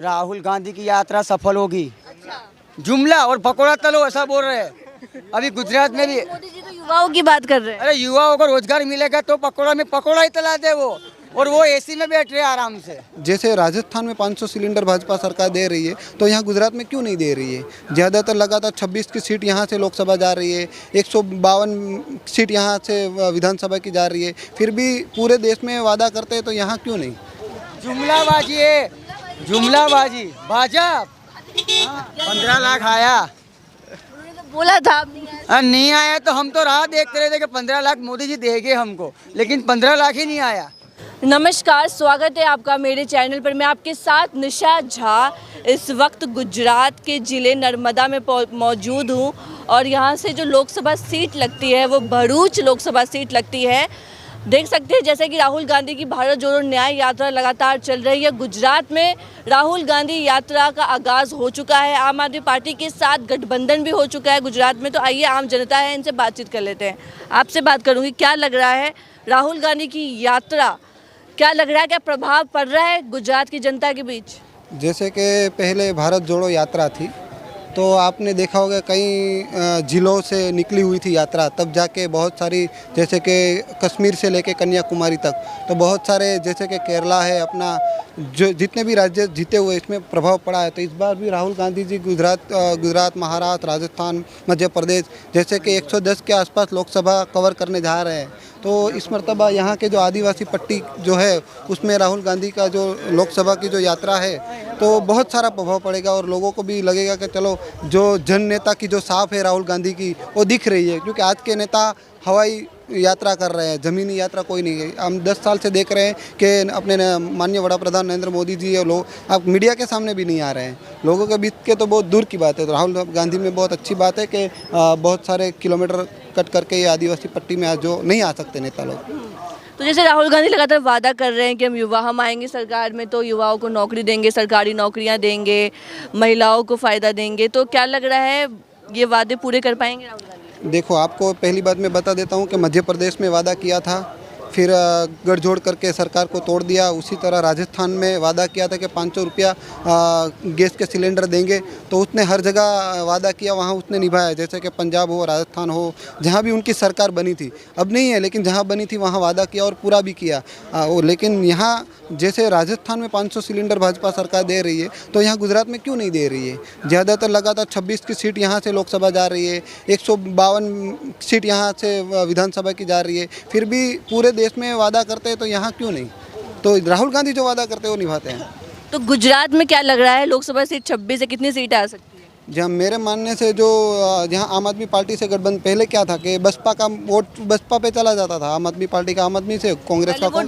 राहुल गांधी की यात्रा सफल होगी। जुमला और पकोड़ा तलो ऐसा बोल रहे हैं। अभी गुजरात में भी मोदी जी तो युवाओं की बात कर रहे हैं। अरे युवाओं को रोजगार मिलेगा तो पकोड़ा में पकोड़ा ही तला दे वो, और वो एसी में बैठ रहे हैं आराम से। जैसे राजस्थान में 500 सिलेंडर भाजपा सरकार दे रही है, तो यहाँ गुजरात में क्यों नहीं दे रही है? ज़्यादातर लगातार 26 की सीट यहाँ से लोकसभा जा रही है, 152 सीट यहाँ से विधानसभा की जा रही है, फिर भी पूरे देश में वादा करते हैं, तो यहाँ क्यों नहीं? जुमलाबाजी है, जुमलाबाजी। भाजपा 15 लाख आया, उन्होंने तो बोला था अब नहीं आया। नहीं आया तो हम तो राह देखते रहे थे कि 15 लाख मोदी जी देंगे हमको, लेकिन 15 लाख ही नहीं आया। नमस्कार, स्वागत है आपका मेरे चैनल पर। मैं आपके साथ निशा झा इस वक्त गुजरात के ज़िले नर्मदा में मौजूद हूँ और यहाँ से जो लोकसभा सीट लगती है वो भरूच लोकसभा सीट लगती है। देख सकते हैं जैसे कि राहुल गांधी की भारत जोड़ो न्याय यात्रा लगातार चल रही है। गुजरात में राहुल गांधी यात्रा का आगाज़ हो चुका है, आम आदमी पार्टी के साथ गठबंधन भी हो चुका है गुजरात में। तो आइए आम जनता है इनसे बातचीत कर लेते हैं। आपसे बात करूँगी, क्या लग रहा है राहुल गांधी की यात्रा, क्या लग रहा है, क्या प्रभाव पड़ रहा है गुजरात की जनता के बीच? जैसे कि पहले भारत जोड़ो यात्रा थी, तो आपने देखा होगा कई जिलों से निकली हुई थी यात्रा, तब जाके बहुत सारी, जैसे कि कश्मीर से लेके कन्याकुमारी तक, तो बहुत सारे, जैसे कि केरला है अपना, जो जितने भी राज्य जीते हुए इसमें प्रभाव पड़ा है। तो इस बार भी राहुल गांधी जी गुजरात, महाराष्ट्र, राजस्थान, मध्य प्रदेश जैसे कि 110 के आसपास लोकसभा कवर करने जा रहे हैं। तो इस मरतबा यहाँ के जो आदिवासी पट्टी जो है उसमें राहुल गांधी का जो लोकसभा की जो यात्रा है, तो बहुत सारा प्रभाव पड़ेगा और लोगों को भी लगेगा कि चलो जो जन नेता की जो साफ है राहुल गांधी की वो दिख रही है, क्योंकि आज के नेता हवाई यात्रा कर रहे हैं, ज़मीनी यात्रा कोई नहीं है। हम 10 साल से देख रहे हैं कि अपने माननीय वड़ा प्रधान नरेंद्र मोदी जी और लोग अब मीडिया के सामने भी नहीं आ रहे हैं, लोगों के बीच के तो बहुत दूर की बात है। तो राहुल गांधी में बहुत अच्छी बात है कि बहुत सारे किलोमीटर कट करके ये आदिवासी पट्टी में आज जो नहीं आ सकते नेता लोग। तो जैसे राहुल गांधी लगातार वादा कर रहे हैं कि हम आएंगे सरकार में तो युवाओं को नौकरी देंगे, सरकारी नौकरियां देंगे, महिलाओं को फ़ायदा देंगे, तो क्या लग रहा है ये वादे पूरे कर पाएंगे राहुल गांधी? देखो, आपको पहली बात मैं बता देता हूँ कि मध्य प्रदेश में वादा किया था, फिर गठजोड़ करके सरकार को तोड़ दिया। उसी तरह राजस्थान में वादा किया था कि 500 रुपया गैस के सिलेंडर देंगे, तो उसने हर जगह वादा किया, वहाँ उसने निभाया। जैसे कि पंजाब हो, राजस्थान हो, जहाँ भी उनकी सरकार बनी थी, अब नहीं है लेकिन जहाँ बनी थी वहाँ वादा किया और पूरा भी किया। लेकिन यहाँ जैसे राजस्थान में 500 सिलेंडर भाजपा सरकार दे रही है, तो यहाँ गुजरात में क्यों नहीं दे रही है? ज़्यादातर लगातार 26 की सीट यहाँ से लोकसभा जा रही है, 152 सीट यहाँ से विधानसभा की जा रही है, फिर भी पूरे देश में वादा करते हैं, तो यहाँ क्यों नहीं? तो राहुल गांधी जो वादा करते हैं वो निभाते हैं। तो गुजरात में क्या लग रहा है लोकसभा सीट 26 से कितनी सीटें आ सकती है? जहाँ मेरे मानने से जो जहाँ आम आदमी पार्टी से गठबंधन, पहले क्या था कि बसपा का वोट बसपा पे चला जाता था, आम आदमी पार्टी का आम आदमी से, कांग्रेस का वोट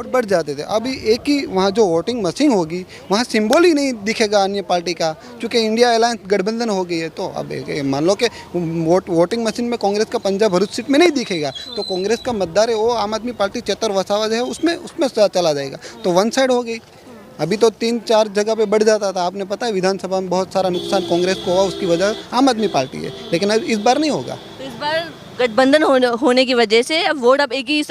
बढ़ जाते थे। अभी एक ही वहाँ जो वोटिंग मशीन होगी वहाँ सिंबल ही नहीं दिखेगा अन्य पार्टी का, क्योंकि इंडिया अलायंस गठबंधन हो गई है। तो अब मान लो कि वोटिंग मशीन में कांग्रेस का पंजाब भरूच सीट में नहीं दिखेगा, तो कांग्रेस का मतदार है वो आम आदमी पार्टी चेतर वसावा है उसमें चला जाएगा, तो वन साइड हो गई। अभी तो 3-4 जगह पे बढ़ जाता था, आपने पता है विधानसभा में बहुत सारा नुकसान कांग्रेस को हुआ, उसकी वजह आम आदमी पार्टी है, लेकिन अब इस बार नहीं होगा। तो इस बार गठबंधन होने की वजह से अब वोट अब एक ही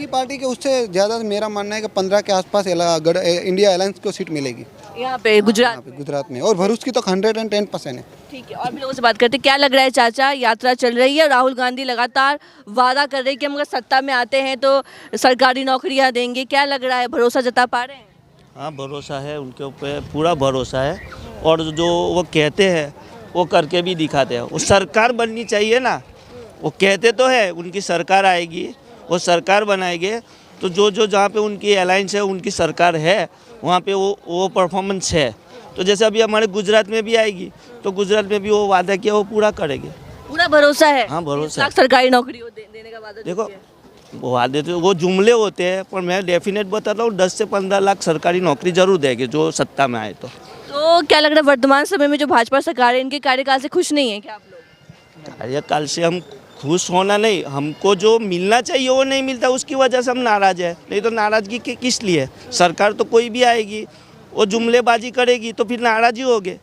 पार्टी के उससे ज़्यादा मेरा मानना है कि 15 के आसपास इंडिया अलायंस को सीट मिलेगी यहाँ पे गुजरात में, और भरूच की तो 110% है। ठीक है, और भी लोगों से बात करते हैं। क्या लग रहा है चाचा, यात्रा चल रही है, राहुल गांधी लगातार वादा कर रहे हैं कि हम अगर सत्ता में आते हैं तो सरकारी नौकरियां देंगे, क्या लग रहा है, भरोसा जता पा रहे हैं? हाँ, भरोसा है उनके ऊपर, पूरा भरोसा है, और जो वो कहते हैं वो करके भी दिखाते हैं। वो सरकार बननी चाहिए ना, वो कहते तो है उनकी सरकार आएगी, वो सरकार बनाएंगे, तो जो जहाँ पे उनकी अलायंस है, उनकी सरकार है, वहाँ पे वो परफॉर्मेंस है। तो जैसे अभी हमारे गुजरात में भी आएगी, तो गुजरात में भी वो वादा किया वो पूरा करेंगे, पूरा भरोसा है। हाँ, भरोसा है। सरकारी नौकरी देने का वादा देखो, वादे तो वो जुमले होते हैं, पर मैं डेफिनेट बताता हूँ 10 से 15 लाख सरकारी नौकरी जरूर देंगे जो सत्ता में आए तो। क्या लग रहा है वर्तमान समय में जो भाजपा सरकार है इनके कार्यकाल से खुश नहीं है क्या आप लोग? कार्यकाल से हम खुश होना नहीं, हमको जो मिलना चाहिए वो नहीं मिलता, उसकी वजह से हम नाराज़ है। नहीं तो नाराज़गी किस लिए? सरकार तो कोई भी आएगी, वो जुमलेबाजी करेगी तो फिर नाराज़ ही होगे,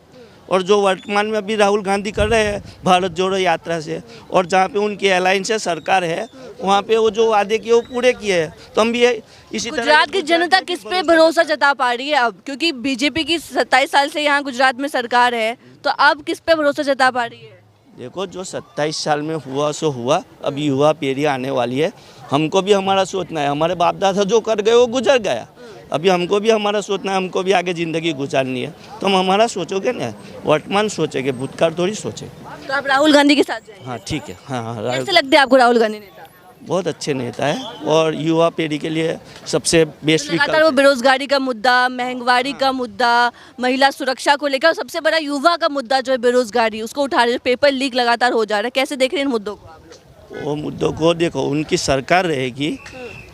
और जो वर्तमान में अभी राहुल गांधी कर रहे हैं भारत जोड़ो यात्रा से, और जहाँ पे उनकी अलायंस है सरकार है, वहाँ पे वो जो वादे किए वो पूरे किए हैं। तो हम भी इसी तरह गुजरात की जनता किस पे भरोसा जता पा रही है अब, क्योंकि बीजेपी की 27 साल से यहाँ गुजरात में सरकार है, तो अब किस पे भरोसा जता पा रही है? देखो, जो 27 साल में हुआ सो हुआ, अभी युवा पीढ़ी आने वाली है, हमको भी हमारा सोचना है। हमारे बाप दादा जो कर गए वो गुजर गया, अभी हमको भी हमारा सोचना है, हमको भी आगे ज़िंदगी गुजारनी है। तो हम हमारा सोचोगे ना, वर्तमान सोचेंगे, भूतकाल थोड़ी सोचे। तो आप राहुल गांधी के साथ जाएंगे? हाँ ठीक है, हाँ कैसे लगते हैं आपको राहुल गांधी नेता? बहुत अच्छे नेता है और युवा पीढ़ी के लिए सबसे बेस्ट लगातार वो बेरोजगारी का मुद्दा, महंगाई का मुद्दा, महिला सुरक्षा को लेकर, और सबसे बड़ा युवा का मुद्दा जो है बेरोजगारी, उसको उठा रहे हैं। पेपर लीक लगातार हो जा रहा है, कैसे देख रहे हैं इन मुद्दों को आप? वो मुद्दों को देखो, उनकी सरकार रहेगी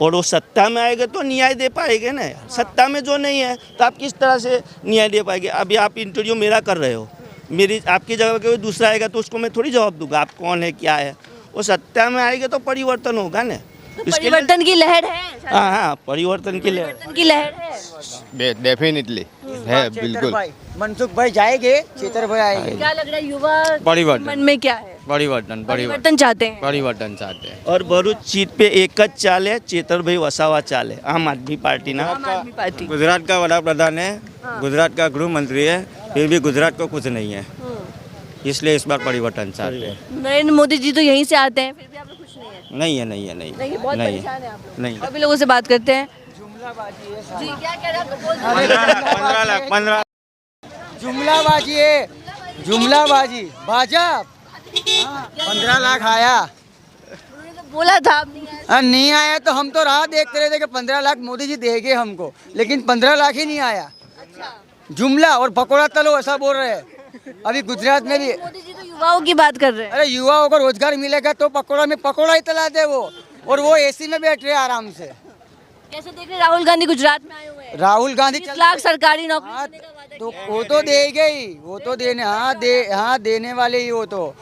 और वो सत्ता में आएगा तो न्याय दे पाएंगे ना यार। सत्ता में जो नहीं है तो आप किस तरह से न्याय दे पाएंगे? अभी आप इंटरव्यू मेरा कर रहे हो, मेरी आपकी जगह कोई दूसरा आएगा तो उसको मैं थोड़ी जवाब दूंगा आप कौन है क्या है। वो सत्ता में आएगा तो परिवर्तन होगा ना। तो परिवर्तन की लहर है? हाँ हाँ, परिवर्तन की लहर, परिवर्तन की लहर है। डेफिनेटली है, बिल्कुल। मनसुख भाई जाएंगे, चेतर भाई आएंगे। क्या लग रहा है युवा परिवर्तन। मन में क्या है? परिवर्तन चाहते हैं। परिवर्तन चाहते हैं। और भरूच सीट पे एक ज चाल है, चेतर भाई वसावा चाल है, आम आदमी पार्टी ना। आम आदमी पार्टी। गुजरात का वड़ा प्रधान है, गुजरात का गृह मंत्री है, फिर भी गुजरात को कुछ नहीं है, इसलिए इस बार परिवर्तन चाहते हैं। नरेंद्र मोदी जी तो यहीं से आते हैं, फिर भी आप लोग खुश नहीं है? नहीं है, नहीं है, नहीं नहीं, बहुत नहीं परेशान है आप लोग। नहीं। अभी लोगों से बात करते हैं। जी, क्या कह रहे हैं आप? बोल दीजिए। 15 लाख 15 जुमलाबाजी है, जुमलाबाजी भाजपा। 15 लाख आया, उन्होंने तो बोला था आप नहीं आए। नहीं आया तो हम तो राह देखते रहे थे कि 15 लाख मोदी जी देंगे हमको, लेकिन 15 लाख ही नहीं आया। जुमला और पकौड़ा तलो ऐसा बोल रहे हैं। अभी गुजरात में भी, मोदी जी तो युवाओं की बात कर रहे हैं। अरे युवाओं को रोजगार मिलेगा तो पकौड़ा में पकौड़ा ही तला दे वो, और वो एसी में बैठ रहे हैं आराम से। कैसे देख रहे हैं राहुल गांधी गुजरात में आए हुए हैं? राहुल गांधी 20 लाख सरकारी नौकरी हाँ, देने का वादा तो किया है। वो तो देंगे ही, वो तो देने, हाँ देने वाले ही वो तो।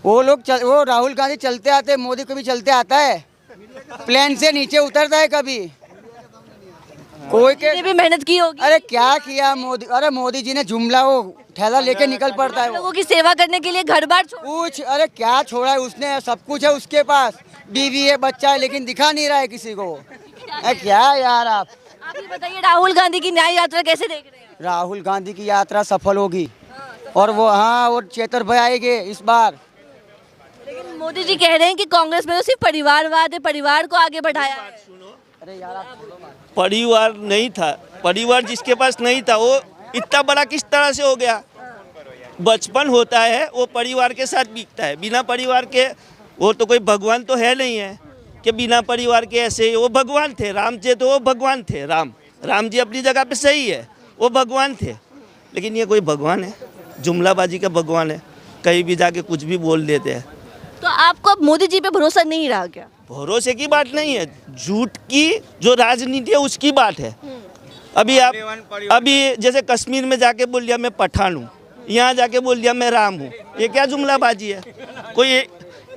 वो लोग वो राहुल गांधी चलते आते, मोदी कभी चलते आता है? प्लेन से नीचे उतरता है कभी? कोई के मोदी ने भी मेहनत की होगी। अरे क्या किया मोदी? अरे मोदी जी ने जुमला वो थैला लेके निकल पड़ता है वो। लोगों की सेवा करने के लिए घर बार छोड़। कुछ, अरे क्या छोड़ा है उसने? सब कुछ है उसके पास, बीवी है, बच्चा है, लेकिन दिखा नहीं रहा है किसी को। अरे क्या यार आप ये बताइए, राहुल गांधी की न्याय यात्रा कैसे देख रहे हैं? राहुल गांधी की यात्रा सफल होगी और वो, हाँ, और चेतर भाई आएंगे इस बार। लेकिन मोदी जी कह रहे हैं कि कांग्रेस में तो सिर्फ परिवारवाद है, परिवार को आगे बढ़ाया है। अरे यार आप परिवार नहीं था, परिवार जिसके पास नहीं था वो इतना बड़ा किस तरह से हो गया? बचपन होता है वो परिवार के साथ बीतता है, बिना परिवार के वो तो कोई भगवान तो है नहीं है कि बिना परिवार के ऐसे ही। वो भगवान थे, राम जी तो वो भगवान थे, राम जी अपनी जगह पे सही है, वो भगवान थे। लेकिन ये कोई भगवान है? जुमलाबाजी का भगवान है, कहीं भी जाके कुछ भी बोल देते हैं। तो आपको अब मोदी जी पे भरोसा नहीं रहा क्या? भरोसे की बात नहीं है, झूठ की जो राजनीति है उसकी बात है। अभी जैसे कश्मीर में जाके बोल दिया मैं पठान हूँ, यहाँ जाके बोल दिया मैं राम हूँ, ये क्या जुमलाबाजी है? कोई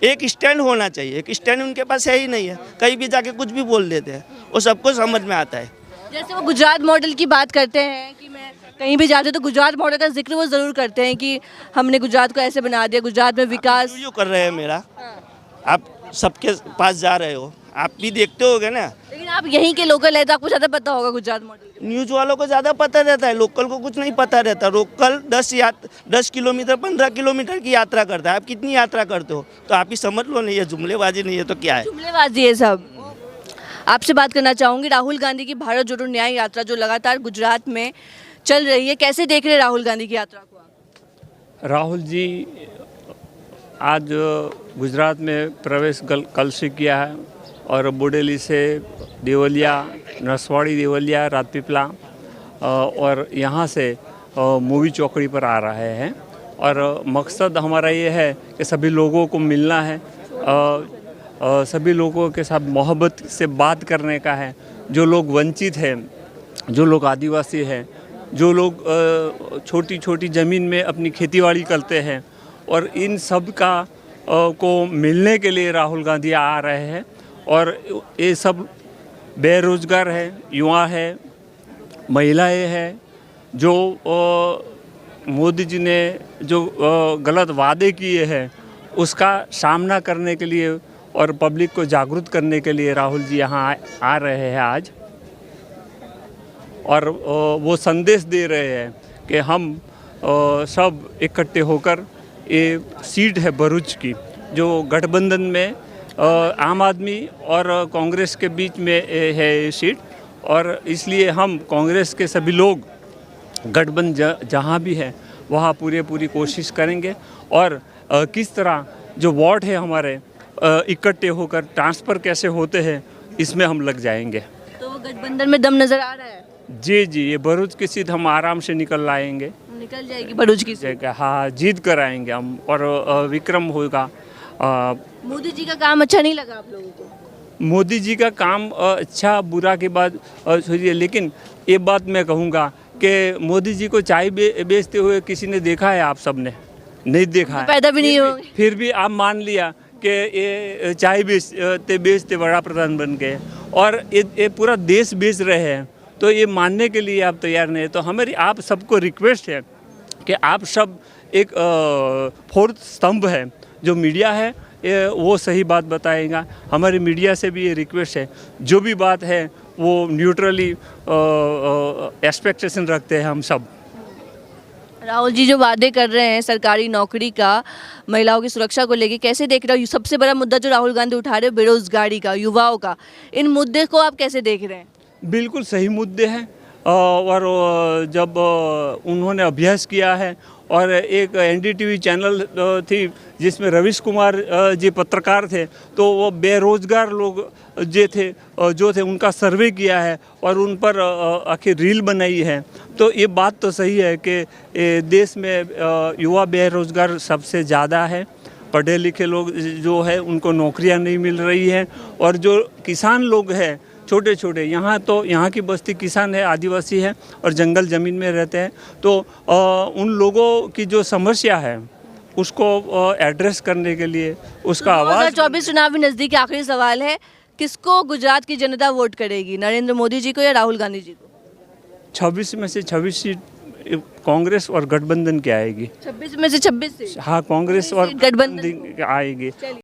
एक स्टैंड होना चाहिए, एक स्टैंड उनके पास है ही नहीं है, कहीं भी जाके कुछ भी बोल देते हैं, वो सबको समझ में आता है। जैसे वो गुजरात मॉडल की बात करते हैं कि मैं कहीं भी जाते तो गुजरात मॉडल का जिक्र वो जरूर करते हैं कि हमने गुजरात को ऐसे बना दिया, गुजरात में विकास। जो कर रहे हैं मेरा, आप सबके पास जा रहे हो, आप भी देखते होगे ना। लेकिन आप यहीं के लोकल है तो आपको ज़्यादा पता होगा गुजरात मॉडल। न्यूज़ वालों को ज़्यादा पता रहता है, लोकल को कुछ नहीं पता रहता। लोकल 10 किलोमीटर 15 किलोमीटर की यात्रा करता है, आप कितनी यात्रा करते हो? तो आप ही समझ लो, नहीं है जुमलेबाजी नहीं है तो क्या है? जुमलेबाजी है सब। आपसे बात करना चाहूँगी, राहुल गांधी की भारत जोड़ो न्याय यात्रा जो लगातार गुजरात में चल रही है, कैसे देख रहे हैं राहुल गांधी की यात्रा को आप? राहुल जी आज गुजरात में प्रवेश कल से किया है और बोडेली से देवलिया, नसवाड़ी देवलिया, राजपीपला और यहाँ से मूवी चौकड़ी पर आ रहे हैं। और मकसद हमारा ये है कि सभी लोगों को मिलना है, सभी लोगों के साथ मोहब्बत से बात करने का है। जो लोग वंचित हैं, जो लोग आदिवासी हैं, जो लोग छोटी छोटी ज़मीन में अपनी खेतीबाड़ी करते हैं, और इन सब का को मिलने के लिए राहुल गांधी आ रहे हैं। और ये सब बेरोजगार है, युवा है, महिलाएं हैं, जो मोदी जी ने जो गलत वादे किए हैं उसका सामना करने के लिए और पब्लिक को जागरूक करने के लिए राहुल जी यहाँ आ रहे हैं आज, और वो संदेश दे रहे हैं कि हम सब इकट्ठे होकर, ये सीट है भरूच की जो गठबंधन में आम आदमी और कांग्रेस के बीच में है ये सीट, और इसलिए हम कांग्रेस के सभी लोग गठबंधन जहाँ भी है वहाँ पूरी कोशिश करेंगे, और किस तरह जो वोट है हमारे इकट्ठे होकर ट्रांसफ़र कैसे होते हैं इसमें हम लग जाएंगे। तो वो गठबंधन में दम नजर आ रहा है? जी, ये भरूच की सीट हम आराम से निकल लाएंगे, निकल जाएगी भरूच की सीट। हाँ, जीत कर आएंगे हम, और विक्रम होगा। मोदी जी का काम अच्छा नहीं लगा आप लोगों को? मोदी जी का काम अच्छा बुरा के बाद सोचिए, लेकिन ये बात मैं कहूँगा कि मोदी जी को चाय बेचते हुए किसी ने देखा है? आप सब ने नहीं देखा है, पैदा भी नहीं होंगे। फिर भी आप मान लिया कि ये चाय बेचते बड़ा प्रधान बन गए, और ये पूरा देश बेच रहे हैं, तो ये मानने के लिए आप तैयार नहीं है। तो हमारी आप सबको रिक्वेस्ट है कि आप सब एक फोर्थ स्तंभ है जो मीडिया है, वो सही बात बताएगा। हमारी मीडिया से भी ये रिक्वेस्ट है, जो भी बात है वो न्यूट्रली एक्सपेक्टेशन रखते हैं हम सब। राहुल जी जो वादे कर रहे हैं सरकारी नौकरी का, महिलाओं की सुरक्षा को लेके, कैसे देख रहे हो? सबसे बड़ा मुद्दा जो राहुल गांधी उठा रहे हो बेरोजगारी का, युवाओं का, इन मुद्दे को आप कैसे देख रहे हैं? बिल्कुल सही मुद्दे हैं, और जब उन्होंने अभ्यास किया है, और एक एनडीटीवी चैनल थी जिसमें रवीश कुमार जी पत्रकार थे, तो वो बेरोज़गार लोग जो थे उनका सर्वे किया है और उन पर आखिर रील बनाई है। तो ये बात तो सही है कि देश में युवा बेरोज़गार सबसे ज़्यादा है, पढ़े लिखे लोग जो है उनको नौकरियां नहीं मिल रही हैं, और जो किसान लोग हैं छोटे छोटे, यहाँ की बस्ती किसान है, आदिवासी है और जंगल ज़मीन में रहते हैं, तो उन लोगों की जो समस्या है उसको एड्रेस करने के लिए उसका आवाज़। 2024 चुनाव भी नज़दीक, आखिरी सवाल है, किसको गुजरात की जनता वोट करेगी, नरेंद्र मोदी जी को या राहुल गांधी जी को? 26 में से 26 सीट कांग्रेस और गठबंधन की आएगी। 26 में से 26 सीट? हाँ, कांग्रेस और गठबंधन आएगी।